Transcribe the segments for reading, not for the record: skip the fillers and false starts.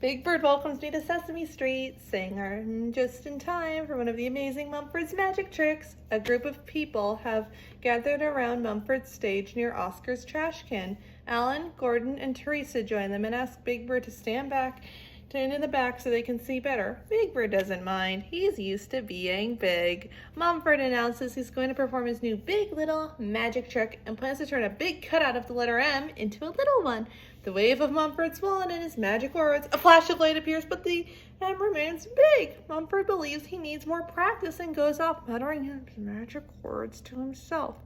Big Bird welcomes me to Sesame Street, singer. Just in time for one of the amazing Mumford's magic tricks, a group of people have gathered around Mumford's stage near Oscar's trash can. Alan, Gordon, and Teresa join them and ask Big Bird to stand back into the back so they can see better. Big Bird doesn't mind. He's used to being big. Mumford announces he's going to perform his new big little magic trick and plans to turn a big cutout of the letter M into a little one. The wave of Mumford's wand and his magic words. A flash of light appears, but the M remains big. Mumford believes he needs more practice and goes off muttering his magic words to himself.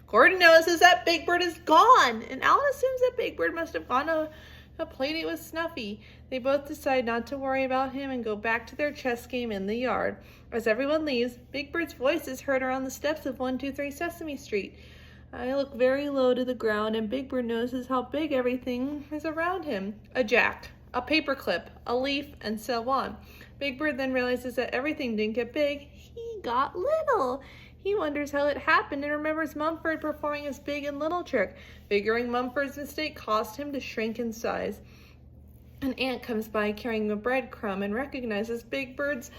Gordon notices that Big Bird is gone, and Alan assumes that Big Bird must have gone to a playdate with Snuffy. They both decide not to worry about him and go back to their chess game in the yard. As everyone leaves, Big Bird's voice is heard around the steps of 123 Sesame Street. I look very low to the ground, and Big Bird notices how big everything is around him. A jack, a paperclip, a leaf, and so on. Big Bird then realizes that everything didn't get big, he got little. He wonders how it happened and remembers Mumford performing his big and little trick. Figuring Mumford's mistake caused him to shrink in size. An ant comes by carrying a breadcrumb and recognizes Big Bird's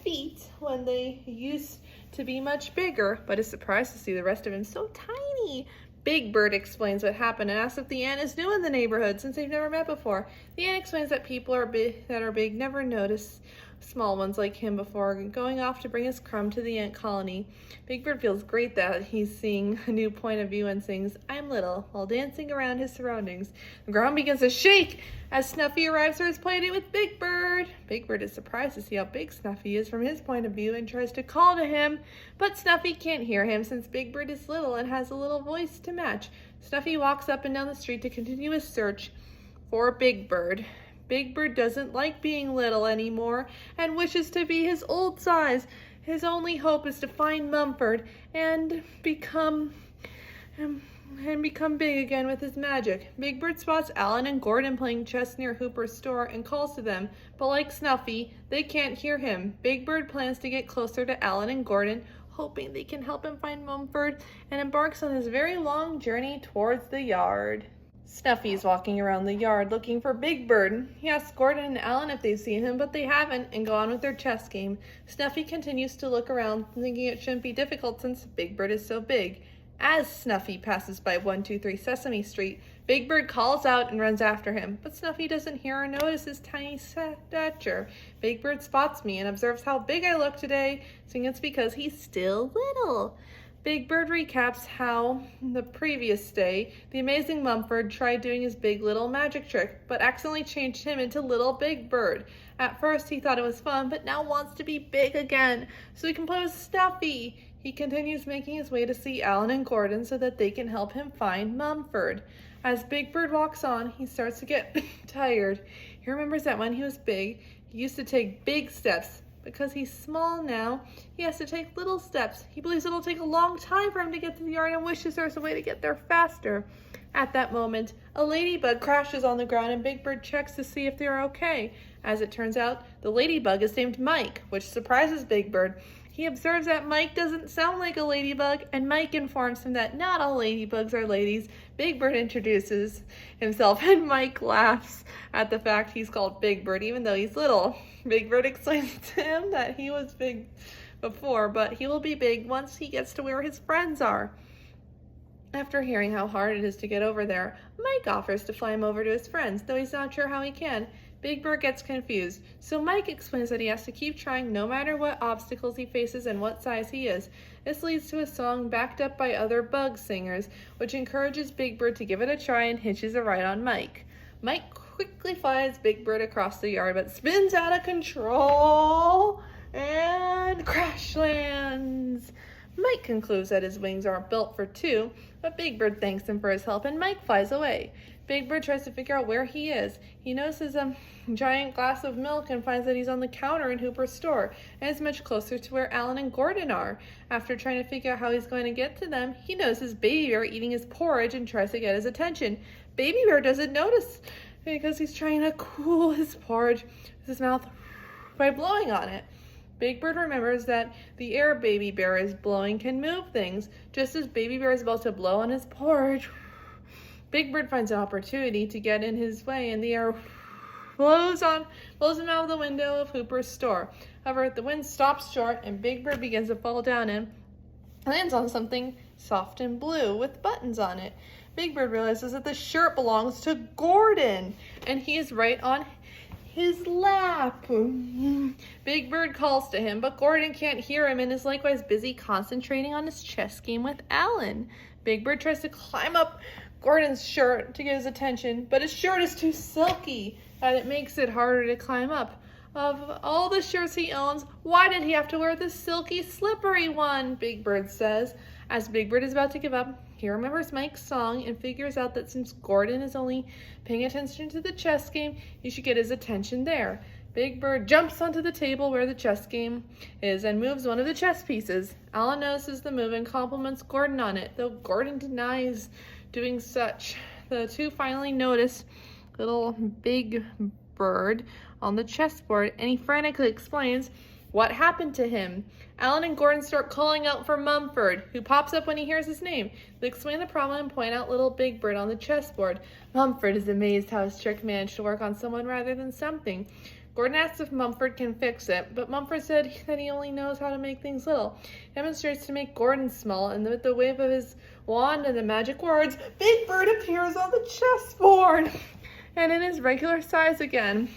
feet when they used to be much bigger, but is surprised to see the rest of him so tiny. Big Bird explains what happened and asks if the ant is new in the neighborhood since they've never met before. The ant explains that people that are big never notice small ones like him before going off to bring his crumb to the ant colony. Big Bird feels great that he's seeing a new point of view and sings, "I'm little," while dancing around his surroundings. The ground begins to shake as Snuffy arrives for his playdate with Big Bird. Big Bird is surprised to see how big Snuffy is from his point of view and tries to call to him, but Snuffy can't hear him since Big Bird is little and has a little voice to match. Snuffy walks up and down the street to continue his search for Big Bird. Big Bird doesn't like being little anymore and wishes to be his old size. His only hope is to find Mumford and become big again with his magic. Big Bird spots Alan and Gordon playing chess near Hooper's store and calls to them, but like Snuffy, they can't hear him. Big Bird plans to get closer to Alan and Gordon, hoping they can help him find Mumford, and embarks on his very long journey towards the yard. Snuffy's walking around the yard looking for Big Bird. He asks Gordon and Alan if they've seen him, but they haven't, and go on with their chess game. Snuffy continues to look around, thinking it shouldn't be difficult since Big Bird is so big. As Snuffy passes by 123 Sesame Street, Big Bird calls out and runs after him, but Snuffy doesn't hear or notice his tiny stature. Big Bird spots me and observes how big I look today, saying it's because he's still little. Big Bird recaps how, the previous day, the amazing Mumford tried doing his big little magic trick, but accidentally changed him into Little Big Bird. At first, he thought it was fun, but now wants to be big again, so he can play with Snuffy. He continues making his way to see Alan and Gordon so that they can help him find Mumford. As Big Bird walks on, he starts to get tired. He remembers that when he was big, he used to take big steps. Because he's small now, he has to take little steps. He believes it'll take a long time for him to get to the yard and wishes there was a way to get there faster. At that moment, a ladybug crashes on the ground and Big Bird checks to see if they're okay. As it turns out, the ladybug is named Mike, which surprises Big Bird. He observes that Mike doesn't sound like a ladybug, and Mike informs him that not all ladybugs are ladies. Big Bird introduces himself, and Mike laughs at the fact he's called Big Bird, even though he's little. Big Bird explains to him that he was big before, but he will be big once he gets to where his friends are. After hearing how hard it is to get over there, Mike offers to fly him over to his friends, though he's not sure how he can. Big Bird gets confused, so Mike explains that he has to keep trying no matter what obstacles he faces and what size he is. This leads to a song backed up by other bug singers, which encourages Big Bird to give it a try and hitches a ride on Mike. Mike quickly flies Big Bird across the yard, but spins out of control and crash lands. Mike concludes that his wings aren't built for two, but Big Bird thanks him for his help and Mike flies away. Big Bird tries to figure out where he is. He notices a giant glass of milk and finds that he's on the counter in Hooper's store and is much closer to where Alan and Gordon are. After trying to figure out how he's going to get to them, he notices Baby Bear eating his porridge and tries to get his attention. Baby Bear doesn't notice because he's trying to cool his porridge with his mouth by blowing on it. Big Bird remembers that the air Baby Bear is blowing can move things, just as Baby Bear is about to blow on his porridge. Big Bird finds an opportunity to get in his way, and the air blows him out of the window of Hooper's store. However, the wind stops short and Big Bird begins to fall down and lands on something soft and blue with buttons on it. Big Bird realizes that the shirt belongs to Gordon and he is right on his lap. Big Bird calls to him, but Gordon can't hear him and is likewise busy concentrating on his chess game with Alan. Big Bird tries to climb up Gordon's shirt to get his attention, but his shirt is too silky and it makes it harder to climb up. Of all the shirts he owns, why did he have to wear the silky, slippery one? Big Bird says. As Big Bird is about to give up, he remembers Mike's song and figures out that since Gordon is only paying attention to the chess game, he should get his attention there. Big Bird jumps onto the table where the chess game is and moves one of the chess pieces. Alan notices the move and compliments Gordon on it, though Gordon denies doing such. The two finally notice little Big Bird on the chessboard, and he frantically explains what happened to him. Alan and Gordon start calling out for Mumford, who pops up when he hears his name. They explain the problem and point out little Big Bird on the chessboard. Mumford is amazed how his trick managed to work on someone rather than something. Gordon asks if Mumford can fix it, but Mumford said that he only knows how to make things little. He demonstrates to make Gordon small, and with the wave of his wand and the magic words, Big Bird appears on the chessboard and in his regular size again.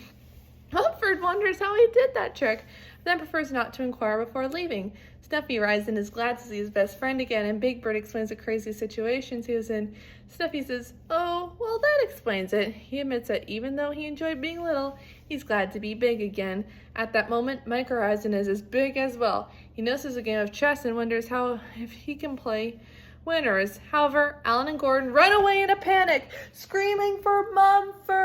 Mumford wonders how he did that trick, then prefers not to inquire before leaving. Snuffy arrives and is glad to see his best friend again, and Big Bird explains the crazy situations he was in. Snuffy says, "Oh, well, that explains it." He admits that even though he enjoyed being little, he's glad to be big again. At that moment, Mike arrives and is as big as well. He notices a game of chess and wonders if he can play winners. However, Alan and Gordon run away in a panic, screaming for Mumford.